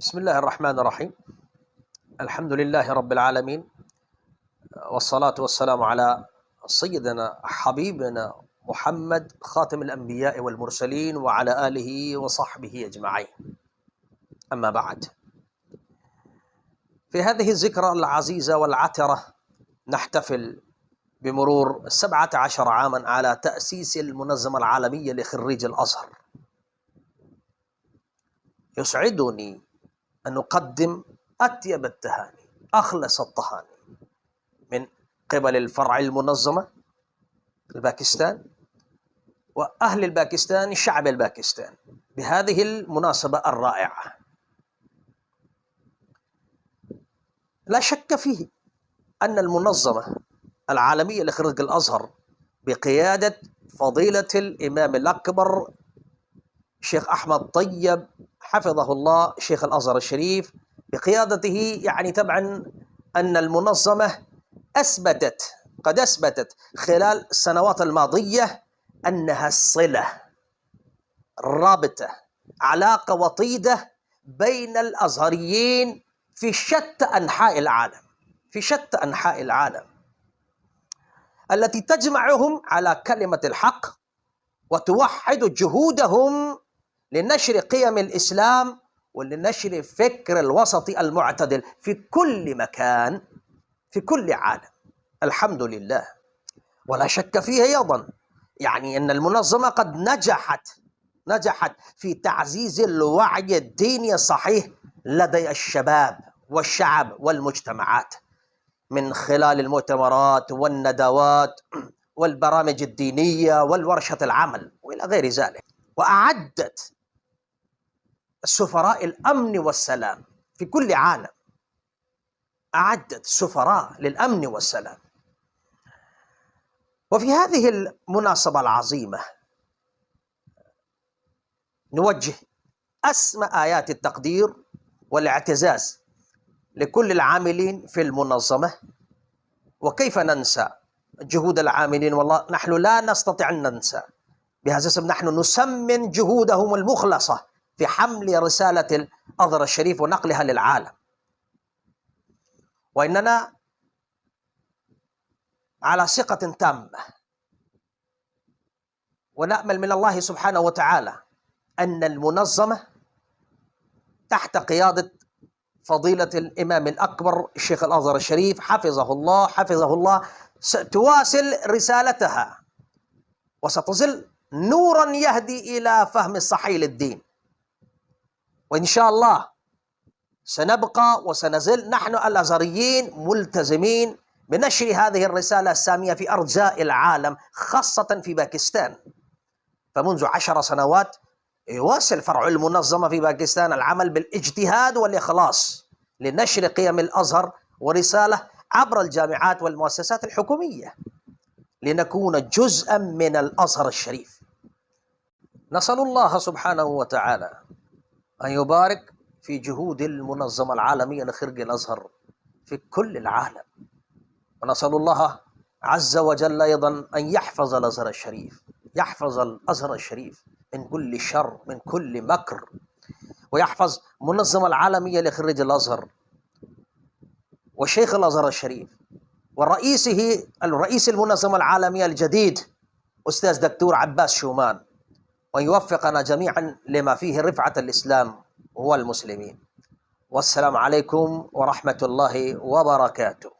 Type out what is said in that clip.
بسم الله الرحمن الرحيم. الحمد لله رب العالمين، والصلاة والسلام على سيدنا حبيبنا محمد خاتم الأنبياء والمرسلين وعلى آله وصحبه أجمعين. أما بعد، في هذه الذكرى العزيزة والعترة نحتفل بمرور 17 عاما على تأسيس المنظمة العالمية لخريج الأزهر. يسعدني أن نقدم أطيب التهاني، أخلص التهاني من قبل الفرع المنظمة الباكستان وأهل الباكستان، الشعب الباكستان، بهذه المناسبة الرائعة. لا شك فيه أن المنظمة العالمية لخريج الأزهر بقيادة فضيلة الإمام الأكبر الشيخ أحمد طيب حفظه الله شيخ الأزهر الشريف، بقيادته تبعا أن المنظمة قد أثبتت خلال السنوات الماضية أنها الصلة، رابطة، علاقة وطيدة بين الأزهريين في شتى أنحاء العالم، التي تجمعهم على كلمة الحق وتوحد جهودهم لنشر قيم الإسلام ولنشر فكر الوسط المعتدل في كل مكان في كل عالم. الحمد لله. ولا شك فيه أيضا أن المنظمة قد نجحت في تعزيز الوعي الديني الصحيح لدى الشباب والشعب والمجتمعات من خلال المؤتمرات والندوات والبرامج الدينية والورشة العمل وإلى غير ذلك. وأعدت سفراء الأمن والسلام في كل عالم، أعدت سفراء للأمن والسلام. وفي هذه المناسبة العظيمة نوجه أسمى آيات التقدير والاعتزاز لكل العاملين في المنظمة. وكيف ننسى جهود العاملين؟ والله نحن لا نستطيع أن ننسى. بهذا السبب نحن نسمن جهودهم المخلصة في حمل رسالة الأزهر الشريف ونقلها للعالم. وإننا على ثقة تامة ونأمل من الله سبحانه وتعالى أن المنظمة تحت قيادة فضيلة الإمام الأكبر الشيخ الأزهر الشريف حفظه الله ستواصل رسالتها وستظل نورا يهدي إلى فهم الصحيح للدين. وإن شاء الله سنبقى وسنزل نحن الأزهريين ملتزمين بنشر هذه الرسالة السامية في أرجاء العالم، خاصة في باكستان. فمنذ 10 سنوات يواصل فرع المنظمة في باكستان العمل بالاجتهاد والإخلاص لنشر قيم الأزهر ورسالة عبر الجامعات والمؤسسات الحكومية لنكون جزءا من الأزهر الشريف. نسأل الله سبحانه وتعالى أن يبارك في جهود المنظمة العالمية لخريج الأزهر في كل العالم، ونسأل الله عز وجل أيضا أن يحفظ الأزهر الشريف، يحفظ الأزهر الشريف من كل شر، من كل مكر، ويحفظ المنظمة العالمية لخريج الأزهر وشيخ الأزهر الشريف الرئيس المنظمة العالمية الجديد أستاذ دكتور عباس شومان، وأن يوفقنا جميعا لما فيه رفعة الإسلام والمسلمين. والسلام عليكم ورحمة الله وبركاته.